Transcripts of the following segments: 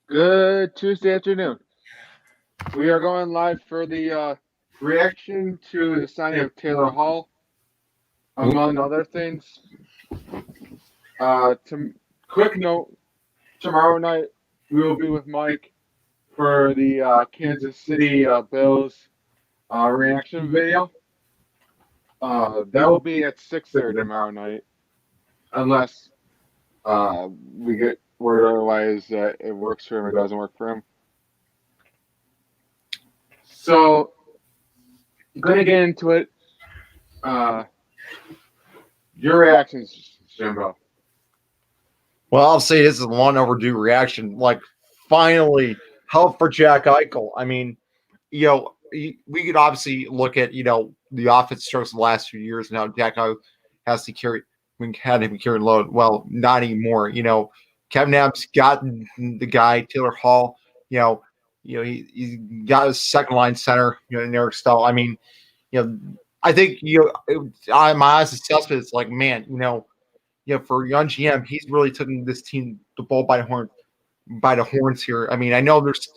Good Tuesday afternoon. We are going live for the reaction to the signing of Taylor Hall, among other things. Quick note: tomorrow night we will be with Mike for the Kansas City Bills reaction video. That will be at 6:30 tomorrow night, unless we get word otherwise that it works for him or doesn't work for him. So, gonna get into it. Uh, your reactions, Jimbo. Well, I'll say this is a long overdue reaction. Like, finally, help for Jack Eichel. I mean, we could obviously look at the offense strokes the last few years and how Jack Eichel has to carry, had him carry load. Well, not anymore. Kevin Ab's got the guy Taylor Hall. He got his second line center. In Eric Stahl. I mean, I think my honest assessment is like, man, for young GM, he's really taking this team the ball by the horns here. I mean, I know there's,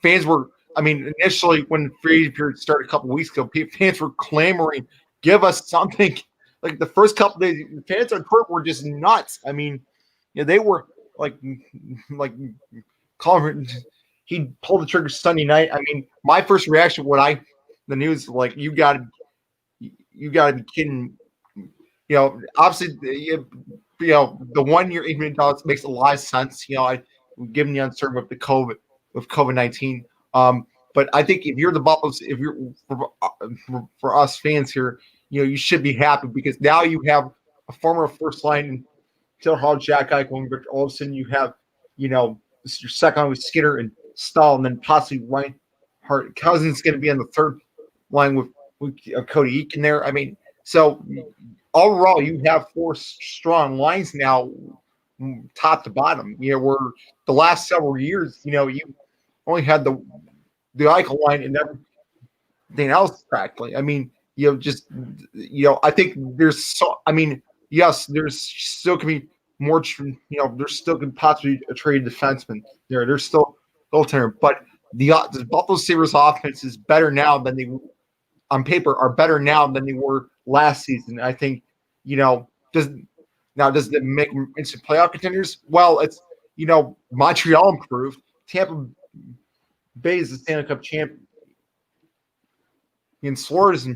fans were. I mean, initially when the free period started a couple weeks ago, fans were clamoring, "Give us something." Like the first couple days, fans on court were just nuts. I mean, they were like calling. He pulled the trigger Sunday night. I mean, my first reaction when the news like you got to be kidding. Obviously, the 1 year $8 million makes a lot of sense. Given the uncertainty with COVID-19. But I think if you're the Buffaloes, if you're for us fans here, you should be happy because now you have a former first line Taylor Hall, Jack Eichel, and all of a sudden you have, your second line with Skinner and Stahl, and then possibly Reinhart. Cousins going to be on the third line with Cody Eakin there. I mean, so overall, you have four strong lines now, top to bottom. Where the last several years, you only had the Eichel line and everything else practically. I mean, I think there's so. I mean, yes, there's still can be more. There's still can possibly a trade defenseman there. There's still goaltender, but the Buffalo Sabres offense is better now than they on paper are better now than they were last season. I think, does it make instant playoff contenders? Well, it's Montreal improved. Tampa Bay is the Stanley Cup champion. And Florida's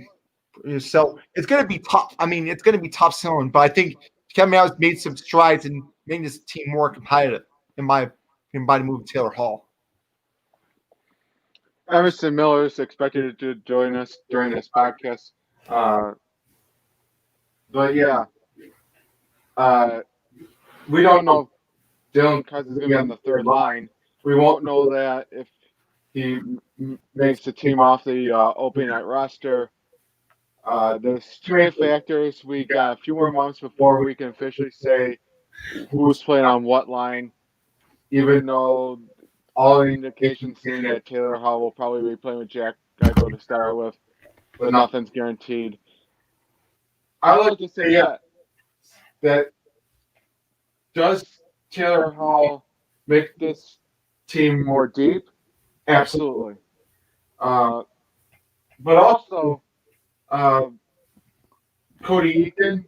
so it's going to be tough. I mean, it's going to be tough selling, but I think Kevin Adams made some strides in making this team more competitive. In my opinion, by the move of Taylor Hall. Emerson Miller is expected to join us during this podcast. But yeah, we don't know if Dylan Cousins is going to be on the third line. We won't know that if he makes the team off the opening night roster. There's too many factors. We got a few more months before we can officially say who's playing on what line, even though all indications seem that Taylor Hall will probably be playing with Jack Eichel to start with, but nothing's guaranteed. I would like to say, that does Taylor Hall make this team more deep? Absolutely. But also, Cody Eakin,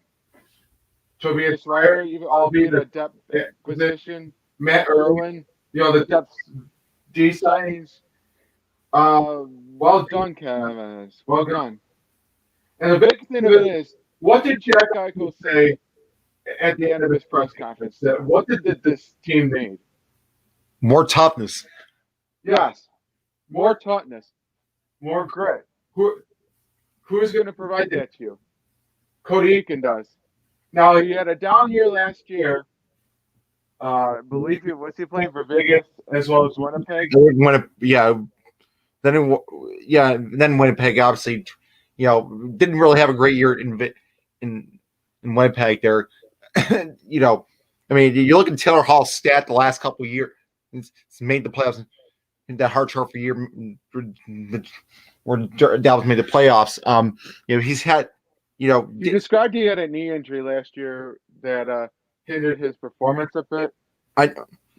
Tobias Ryder, albeit a depth position, Matt Irwin, the depth D signings. Well done, Kevin. Well done. And the big thing of it is, what did Jack Eichel say at the end of his press conference? What did this team need? More toughness. Yes. More toughness. More grit. Who's going to provide that to you? Cody Eakin does. Now, he had a down year last year. I believe was he playing for Vegas as well as Winnipeg? Then Winnipeg obviously, didn't really have a great year in Winnipeg there. I mean, you look at Taylor Hall's stat the last couple of years. It's made the playoffs in that hard trophy year where Dallas made the playoffs. He's had, You described he had a knee injury last year that hindered his performance a bit.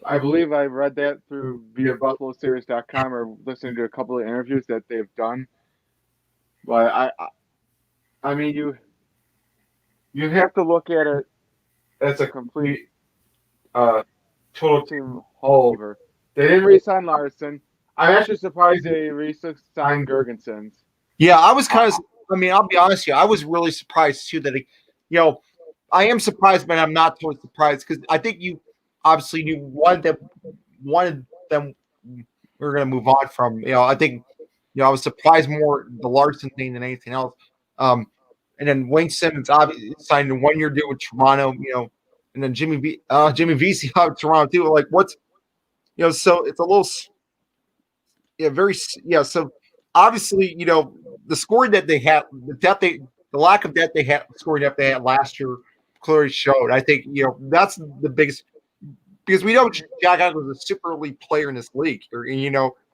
I believe I read that through via BuffaloSeries.com or listening to a couple of interviews that they've done. But I mean, you have to look at it as a complete uh, total team haul over. They didn't re-sign Larson. I'm actually surprised they re-signed Gergensons. Yeah, I was kind Uh, of. I mean, I'll be honest with you. I was really surprised too that, you know, I am surprised, but I'm not totally surprised because I think you obviously knew one of them we were going to move on from. I think I was surprised more the Larson thing than anything else. Um, and then Wayne Simmons obviously signed a 1 year deal with Toronto. And then Jimmy VC out of Toronto too. Like what's so it's a little very so obviously the scoring that they had, the lack of depth they had, scoring depth they had last year clearly showed. I think that's the biggest, because we know Jack Eichel was a super elite player in this league.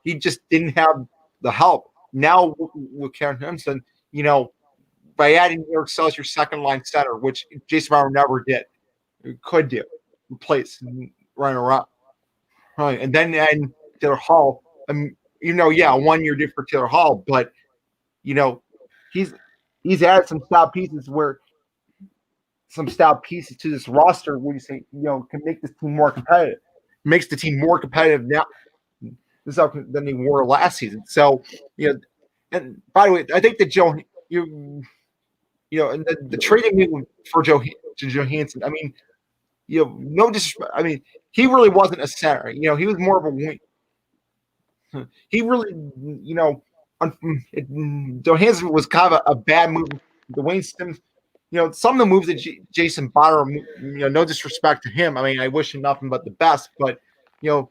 He just didn't have the help. Now with Karen Henson, by adding Eric Sells your second line center, which Jason Bauer never did, could do, replace running around. Right. And Taylor Hall, yeah, 1 year did for Taylor Hall, but you know, he's he's added some stout pieces to this roster where you say, can make this team more competitive. Makes the team more competitive now than they were last season. So, and by the way, I think that and the trading for Johansson, I mean, no disrespect. I mean, he really wasn't a center. He was more of a wing. He really, Johansson was kind of a bad move. The Wayne Sims, some of the moves that Jason Bonner, no disrespect to him. I mean, I wish him nothing but the best. But the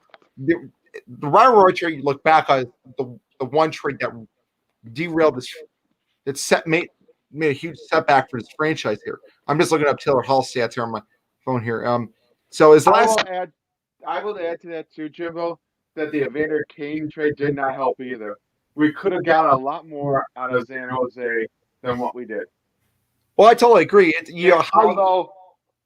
Ryan Roy trade, you look back on the one trade that derailed this, made a huge setback for this franchise here. I'm just looking up Taylor Hall stats here on my phone here. So his last. I will add to that too, Jimbo, that the Evander Kane trade did not help either. We could have got a lot more out of San Jose than what we did. Well, I totally agree. Although,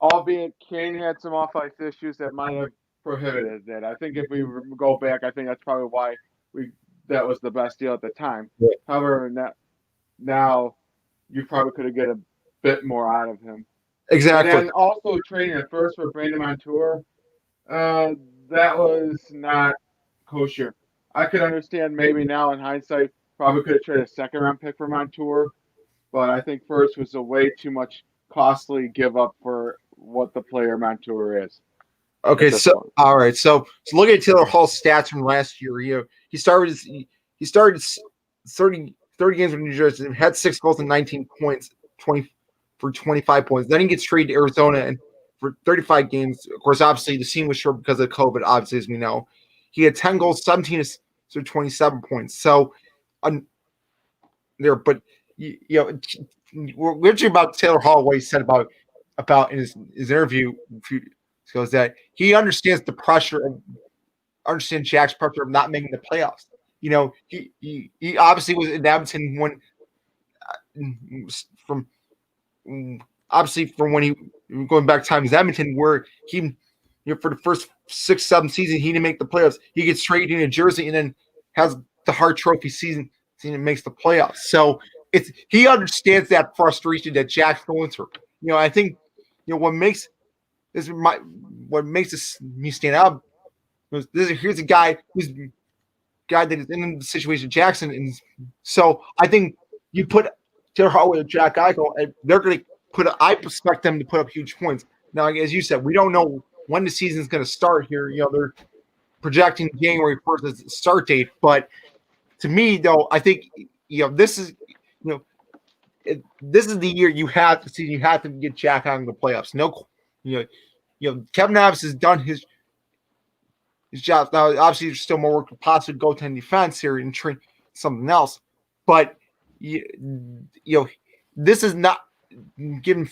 albeit Kane had some off-ice issues that might have prohibited that. I think if we go back, I think that's probably why that was the best deal at the time. Right. However, now you probably could have get a bit more out of him. Exactly. And then also trading at first for Brandon Montour, that was not kosher. I could understand maybe now in hindsight, probably could have traded a second round pick for Montour, but I think first was a way too much costly give up for what the player Montour is. Okay, so all right, so looking at Taylor Hall's stats from last year, he started 30 games with New Jersey, had 6 goals and 19 points, 25 points. Then he gets traded to Arizona and for 35 games. Of course, obviously the scene was short because of COVID. Obviously, as we know, he had 10 goals, 17 so 27 points. So there, but we're talking about Taylor Hall. What he said about in his interview goes that he understands the pressure of understands Jack's pressure of not making the playoffs. He obviously was in Edmonton when from when he going back times Edmonton where he for the first 6-7 seasons he didn't make the playoffs. He gets traded into Jersey and then has the Hart Trophy season and makes the playoffs. So he understands that frustration that Jack's going through. I think what makes me stand out is here's a guy that is in the situation Jackson, and so I think you put Taylor Hall with Jack Eichel, and they're going to I expect them to put up huge points. Now, as you said, we don't know when the season is going to start here. They're projecting January 1st as the start date, but to me, though, I think this is this is the year you have to get Jack out of the playoffs. No, Kevin Adams has done his job. Now, obviously, there's still more work to possibly go to defense here and train something else, but this is not given.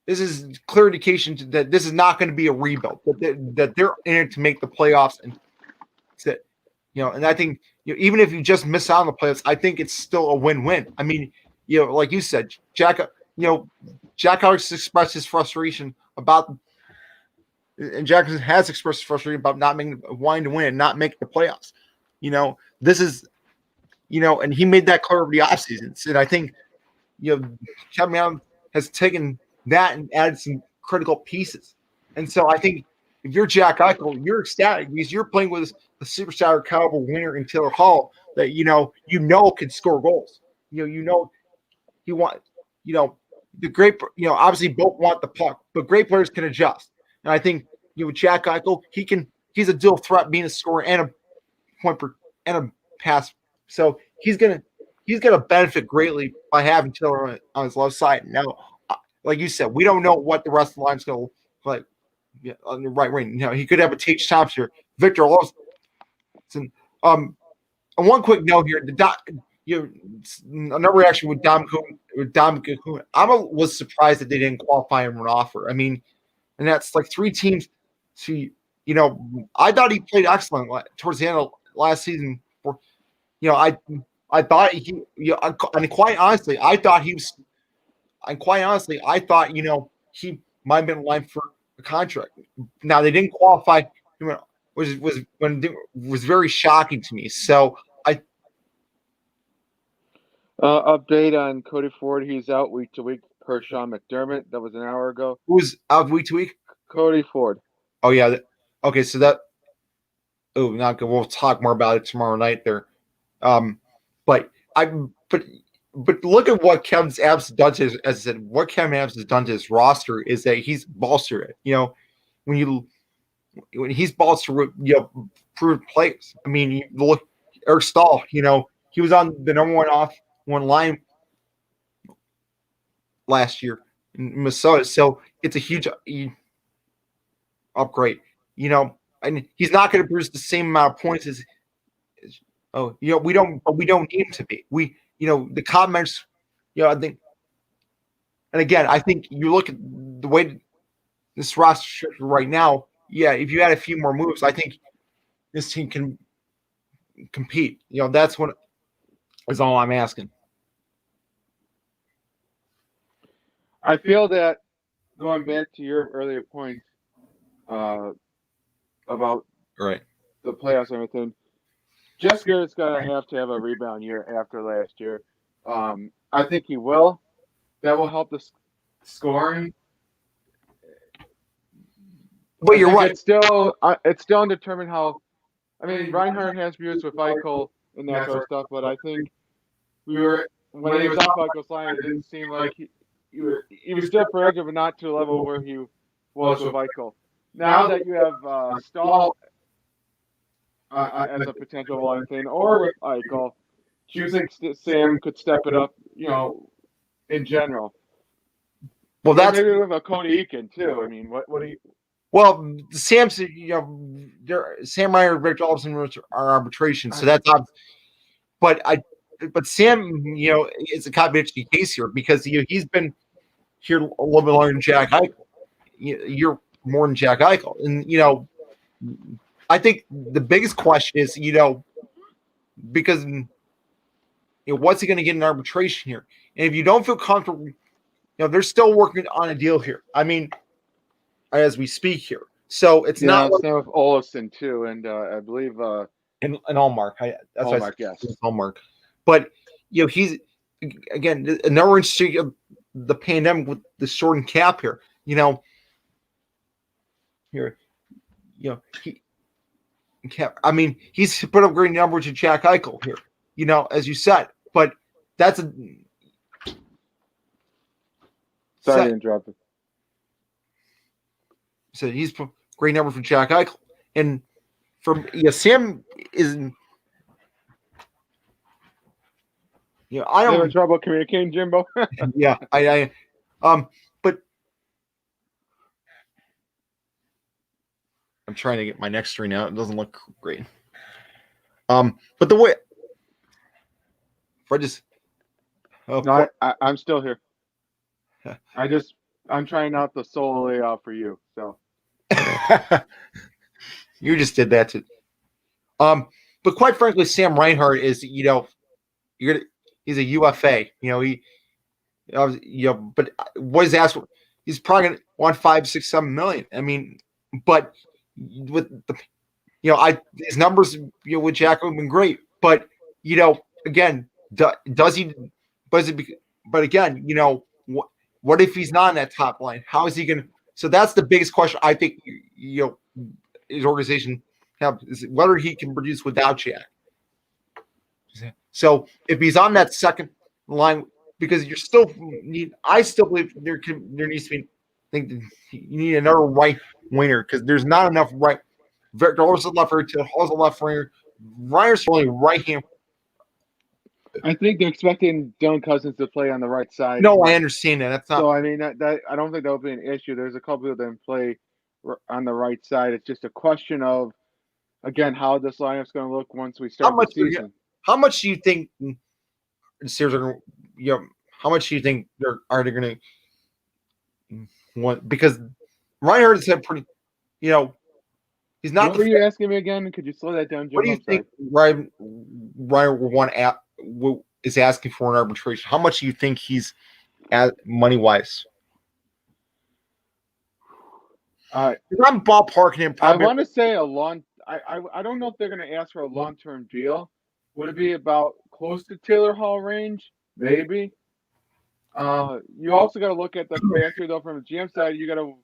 This is clear indication that this is not going to be a rebuild. That they're in it to make the playoffs, and that and I think even if you just miss out on the playoffs, I think it's still a win-win. I mean, like you said, Jack Alex expressed his frustration about and Jackson has expressed frustration about not wanting to win, and not making the playoffs. This is and he made that clear over the offseason. And I think Kevin Allen has taken that and added some critical pieces. And so I think if you're Jack Eichel, you're ecstatic because you're playing with a superstar caliber winner in Taylor Hall that can score goals. He want the great obviously both want the puck, but great players can adjust. And I think Jack Eichel, he's a dual threat, being a scorer and a point per and a pass. So he's gonna benefit greatly by having Taylor on his left side. Now, like you said, we don't know what the rest of the line's gonna look like on the right wing. He could have a Tage Thompson here, Victor Olofsson. And one quick note here: another reaction with Dom Kahuna. Was surprised that they didn't qualify him for an offer. I mean, and that's like 3 teams. I thought he played excellent towards the end of last season. I thought and quite honestly, I thought he was. And quite honestly, I thought he might have been lined for a contract. Now they didn't qualify. Was very shocking to me. So update on Cody Ford. He's out week to week per Sean McDermott. That was an hour ago. Who's out week to week? Cody Ford. Oh yeah. Okay, so that. Oh, not good. We'll talk more about it tomorrow night there. But look at what Kevin Abs done to his, as I said, what Kevin Abs has done to his roster is that he's bolstered it. When he's bolstered, proved players. I mean, you look Eric Stahl. He was on the number one line last year in Minnesota, so it's a huge upgrade. And he's not going to produce the same amount of points as. We don't need him to be. The comments, I think, and again, I think you look at the way this roster right now. Yeah, if you had a few more moves, I think this team can compete. That's what is all I'm asking. I feel that going back to your earlier point about right the playoffs and everything. Jessica is going to have a rebound year after last year. I think he will. That will help the scoring. But you're right. It's still undetermined how. I mean, Reinhardt has views with Eichel and that sort of stuff, but I think when he was off Eichel's line, it didn't seem like he was still productive, but not to a level where he was with Eichel. Now that you have Stahl as a potential line thing, or with Eichel, do you think Sam could step it up, in general? Well, that's maybe with a Cody Eakin too. I mean, what do you? Well, Sam's, Sam Ryan and Rick Olsen are arbitration, so that's obvious. But Sam, is a contradictory case here because he's been here a little bit longer than Jack Eichel. You're more than Jack Eichel, and I think the biggest question is, because what's he going to get in arbitration here? And if you don't feel comfortable, they're still working on a deal here. I mean, as we speak here, so it's not. Same with Olofsson too, and I believe and Allmark. That's Allmark, yes, Allmark. But he's again another interesting of the pandemic with the shortened cap here. I mean, he's put up great numbers with Jack Eichel here, as you said. But that's a. Sorry to interrupt you. So he's put great numbers for Jack Eichel, and Sam is. I don't have trouble communicating, Jimbo. Yeah, but I'm trying to get my next screen out. It doesn't look great. But the way, if I just, no, I'm still here. I'm trying not to solo lay out for you. So you just did that too. But quite frankly, Sam Reinhart is, he's a UFA. But what is asked? He's probably going to want $5, $6, $7 million. I mean, but with the I his numbers with Jack have been great, but again, does he? But but again, what if he's not in that top line? How is he going to? So that's the biggest question I think his organization have is whether he can produce without Jack. So if he's on that second line, because you're still need, I still believe there needs to be. I think you need another right winger because there's not enough right. Victor Olsen left winger, Hall's a left winger. Reiner's only right hand. I think they're expecting Dylan Cousins to play on the right side. No, I understand that. That's not. So I mean that I don't think that'll be an issue. There's a couple of them play on the right side. It's just a question of again how this lineup's going to look once we start the season. How much do you think the Sabres are going to? How much do you think are they going to want? Because Reinhardt said pretty. He's not. What were you asking me again? Could you slow that down, Jim? What do you think Ryan is asking for an arbitration? How much do you think he's at money wise? I'm ballparking him. I want to say a long. I don't know if they're going to ask for a long term deal. Would it be about close to Taylor Hall range? Maybe. You also got to look at the factor though from the GM side. You got to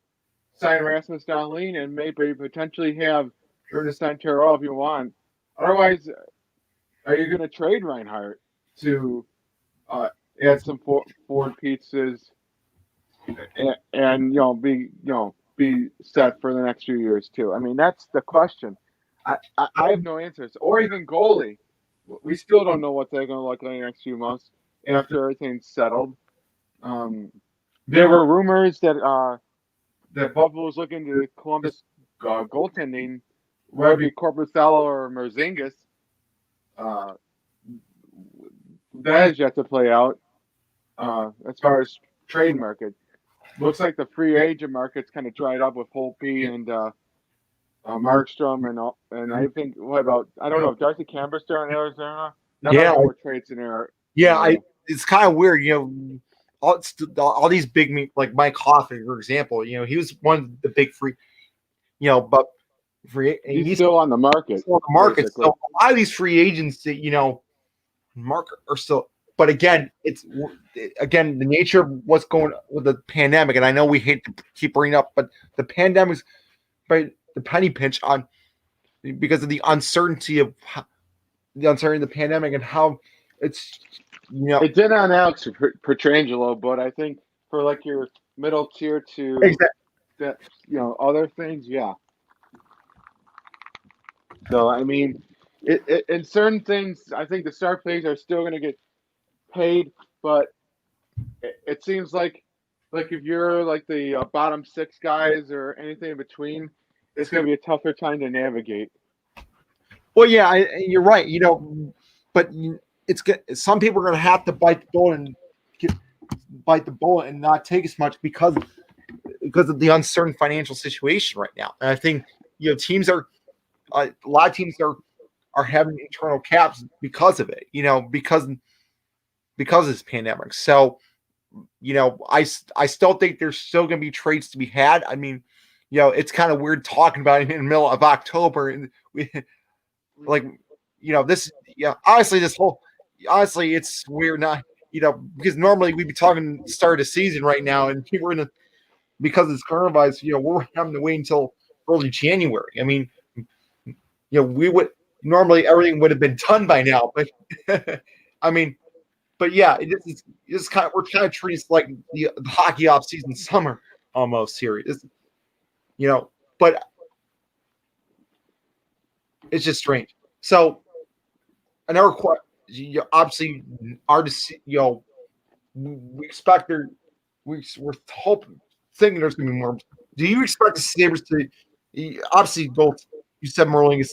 sign Rasmus Dahlin and maybe potentially have Ernest Santero if you want. Otherwise, are you going to trade Reinhardt to add some forward pieces and be set for the next few years too? I mean, that's the question. I have no answers. Or even goalie. We still don't know what they're going to look like in the next few months after everything's settled. There were rumors that Buffalo was looking to Columbus goaltending, whether it be Korpisalo or Merzingis. That is yet to play out as far as trade market. Looks like the free agent market's kind of dried up with Holtby and Markstrom and I think I don't know if Darcy Camber's still in Arizona. More trade scenario. Yeah, it's kind of weird, all these big like Mike Hoffman, for example, he was one of the big free, but he's still on the market. Still on the market. So a lot of these free agents that market are still. But again, it's the nature of what's going on with the pandemic, and I know we hate to keep bringing up, but the pandemic's right the penny pinch on because of the uncertainty of the pandemic and how it's it did on Alex Pietrangelo, but I think for like your middle tier to that other things, yeah. So I mean, in certain things, I think the star players are still going to get paid, but it seems like if you're like the bottom six guys or anything in between, it's going to be a tougher time to navigate. Well, yeah, you're right. But it's good. Some people are going to have to bite the bullet and not take as much because of the uncertain financial situation right now. And I think teams are a lot of teams are having internal caps because of it. Because of this pandemic. So I still think there's still going to be trades to be had. I mean, it's kind of weird talking about it in the middle of October and honestly, it's weird not, because normally we'd be talking start of the season right now, and people are because it's coronavirus, we're having to wait until early January. I mean, we would normally everything would have been done by now, but I mean, but yeah, it's kind of we're kind of treating like the hockey off season summer almost here. But it's just strange. So another question. Obviously, we expect we're thinking there's going to be more. Do you expect the Sabres to obviously both? You said Merlingus.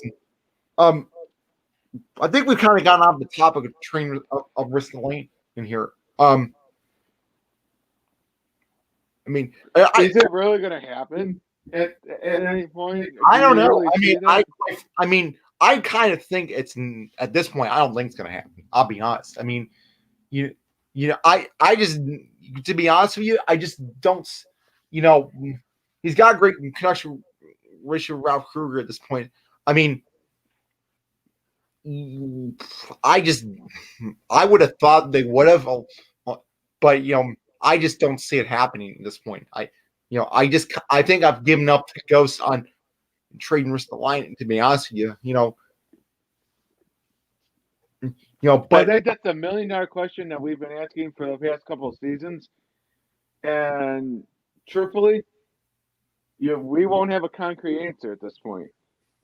I think we've kind of gotten off the topic of train of Ristolaine in here. I mean, is it really going to happen at any point? I don't know. I mean, I kind of think it's at this point. I don't think it's going to happen. I'll be honest. I mean, I just, to be honest with you, I just don't. He's got a great connection Ralph Kruger at this point. I mean, I would have thought they would have, but I just don't see it happening at this point. I think I've given up the ghost on trading Ristolainen, to be honest with you. I But think that's a $1 million question that we've been asking for the past couple of seasons, and truthfully, we won't have a concrete answer at this point.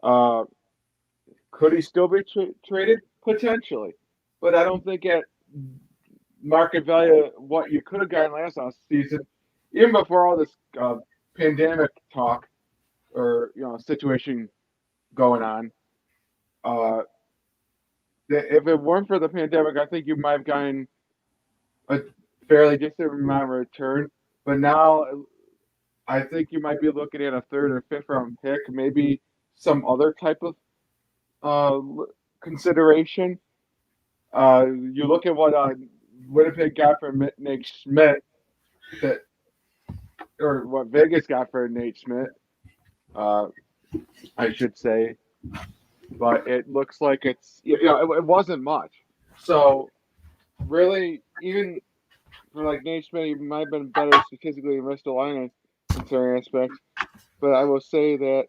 Uh, could he still be traded? Potentially, but I don't think at market value what you could have gotten last season, even before all this pandemic talk or situation going on. Uh, if it weren't for the pandemic, I think you might have gotten a fairly decent amount of return. But now I think you might be looking at a third or fifth round pick, maybe some other type of consideration. You look at what Winnipeg got for Nate Schmidt, that or what Vegas got for Nate Schmidt, uh, I should say, but it looks like it wasn't much. So really, even for like Nate Schmidt, he might have been better statistically than Ristolainen in certain aspects. But I will say that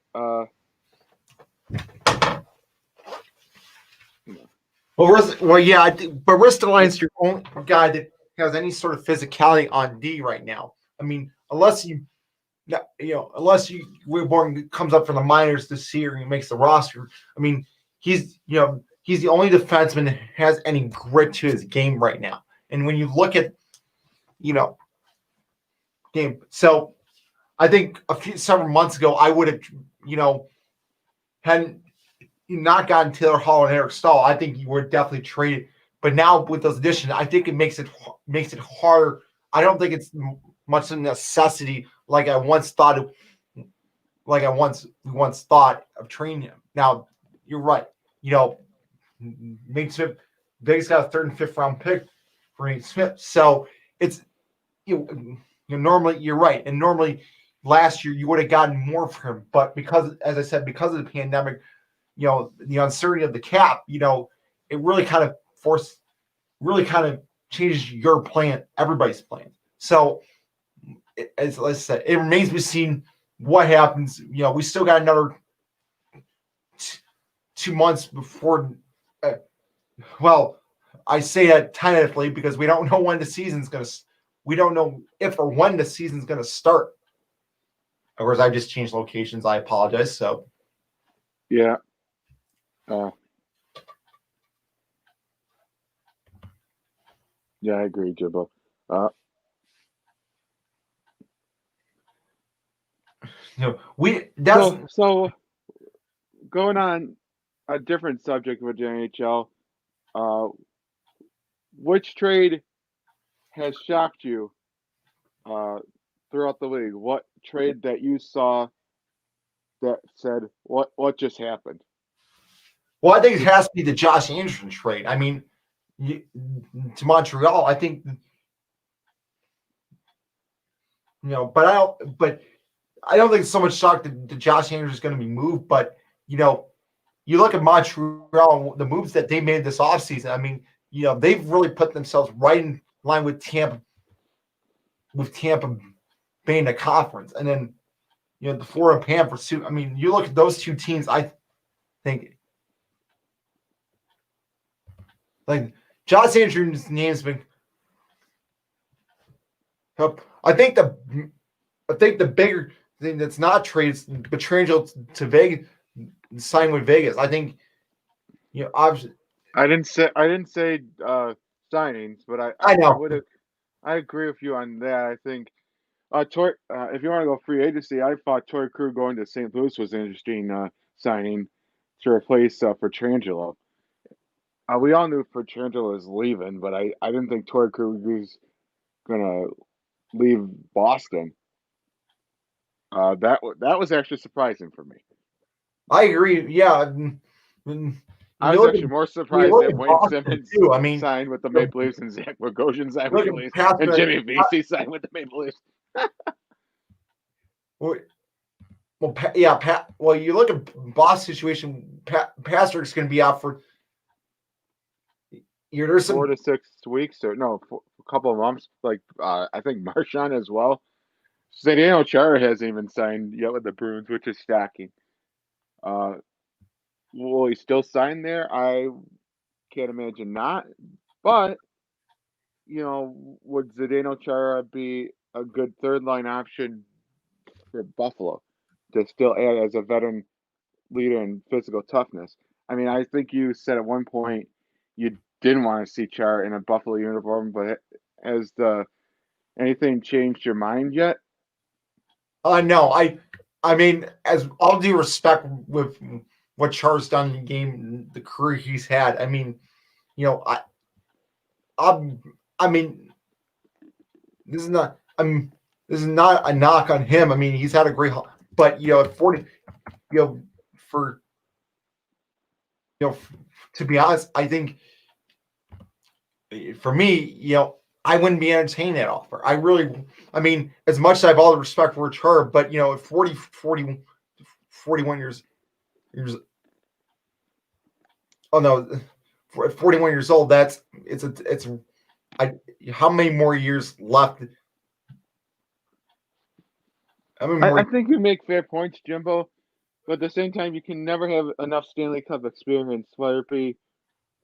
yeah, but Ristolainen's your only guy that has any sort of physicality on D right now. I mean, unless Wilborn comes up from the minors this year and he makes the roster. I mean, he's the only defenseman that has any grit to his game right now. And when you look at game, so I think several months ago I would have hadn't not gotten Taylor Hall and Eric Stahl, I think you were definitely traded. But now with those additions, I think it makes it harder. I don't think it's much of a necessity like I once thought of training him. Now you're right. Nate Smith, Vegas got a third and fifth round pick for Nate Smith, so it's normally you're right, and normally last year you would have gotten more for him, but because, as I said, because of the pandemic, the uncertainty of the cap, it really kind of changes your plan, everybody's plan. So, as I said, it remains to be seen what happens. We still got another 2 months before. Well, I say that tentatively because we don't know when the season's going to. We don't know if or when the season's going to start. Of course, I just changed locations. I apologize. So, yeah. Yeah, I agree, Jibbo. So going on a different subject with the NHL, which trade has shocked you throughout the league? What trade that you saw that said, what just happened? Well, I think it has to be the Josh Anderson trade. I mean, to Montreal, I think but I don't think it's so much shock that Josh Anderson is going to be moved. But you look at Montreal, the moves that they made this offseason. I mean, they've really put themselves right in line with Tampa being a conference, and then the Florida Panthers too. I mean, you look at those two teams. I think like Josh Anderson's name's been. I think the bigger thing that's not trades Petrangelo to Vegas, sign with Vegas. I think obviously. I didn't say signings, but I know. I agree with you on that. I think if you want to go free agency, I thought Torrey Krug going to St. Louis was an interesting signing to replace Petrangelo. We all knew Petrangelo was leaving, but I didn't think Torrey Krug was gonna leave Boston. That was actually surprising for me. I agree. Yeah. I was actually more surprised that Wayne Simmons too. I mean, signed with the Maple Leafs and Zach Bogosian signed with the Leafs and Jimmy Vesey signed with the Maple Leafs. Well, yeah, well, you look at Boston situation. Paster's going to be out for. There's Four some. to 6 weeks, or no, a couple of months. Like I think Marchand as well. Zdeno Chara hasn't even signed yet with the Bruins, which is stacking. Uh, will he still sign there? I can't imagine not. But would Zdeno Chara be a good third line option for Buffalo to still add as a veteran leader in physical toughness? I mean, I think you said at one point you didn't want to see Chara in a Buffalo uniform, but has the anything changed your mind yet? No, I mean, as all due respect with what Char's done in the game, the career he's had. I mean, you know, I, I mean, this is not. This is not a knock on him. I mean, he's had a great, but at 40, you know, for you know, to be honest, I think for me, I wouldn't be entertaining that offer. I mean, as much as I have all the respect for Char, but at 41 years, oh no, 41 years old, it's I, how many more years left? How many I more? think you make fair points, Jimbo, but at the same time, you can never have enough Stanley Cup experience, whether it be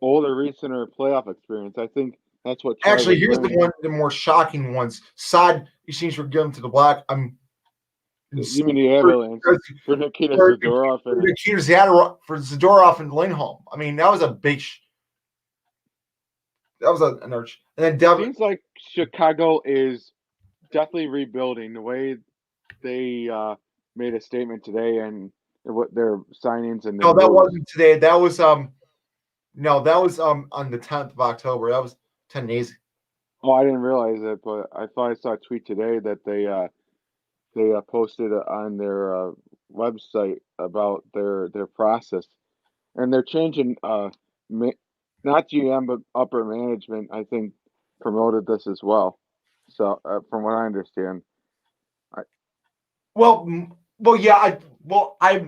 old or recent or playoff experience. I think that's what Char Actually, would here's bring. the more shocking ones. Sod, he seems to give him to the black. I'm You mean the for, Avalanche for Nikita for, Zadorov for and Nikita Zadorov, for Zadorov and Lindholm. I mean, that was a big. That was an arch. And then Devin. seems like Chicago is definitely rebuilding the way they made a statement today and what their signings and their No, that moves. wasn't today. That was No, that was on the 10th of October. That was 10 days. Oh, I didn't realize it, but I thought I saw a tweet today that they posted on their website about their process, and they're changing ma- not GM but upper management. I think promoted this as well. So from what I understand, I, Well, well, yeah, well, I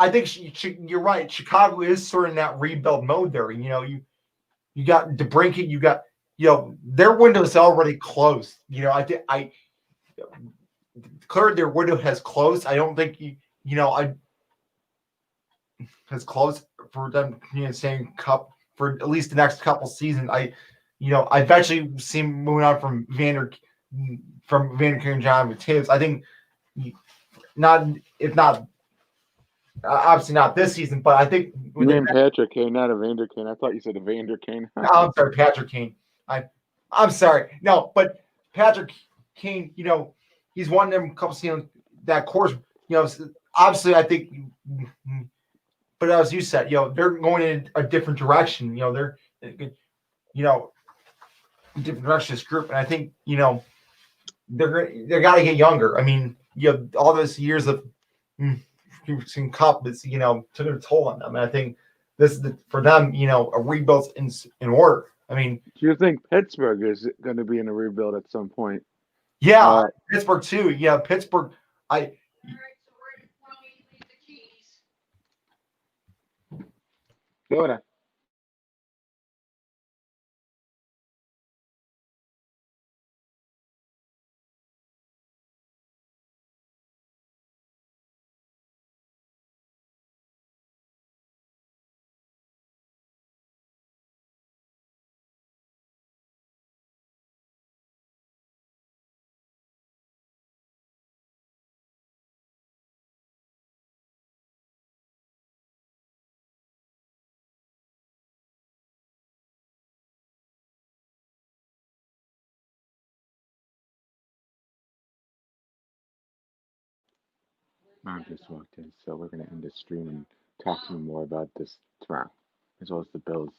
think you're right. Chicago is sort of in that rebuild mode there. You got DeBrincat, you got their window is already closed. I think I declared their window has closed. I don't think I has closed for them staying cup for at least the next couple seasons. I eventually see moving on from Vander and John Tibbs. I think not if not obviously not this season, but I think you within mean Patrick Kane, not Evander Kane. I thought you said Evander Kane. I'm sorry, Patrick Kane. I I'm sorry. No, but Patrick Kane, he's one of them couple seasons that course, obviously I think but as you said, they're going in a different direction. They're different direction this group, and I think they're got to get younger. I mean, all those years of Cup is took a toll on them, and I think this is for them. A rebuild's in order. I mean, Do you think Pittsburgh is going to be in a rebuild at some point? yeah, Uh, Pittsburgh too. Yeah, Pittsburgh. I Go ahead. I just walked in, so we're going to end the stream and talk to you more about this tomorrow, as well as the Bills.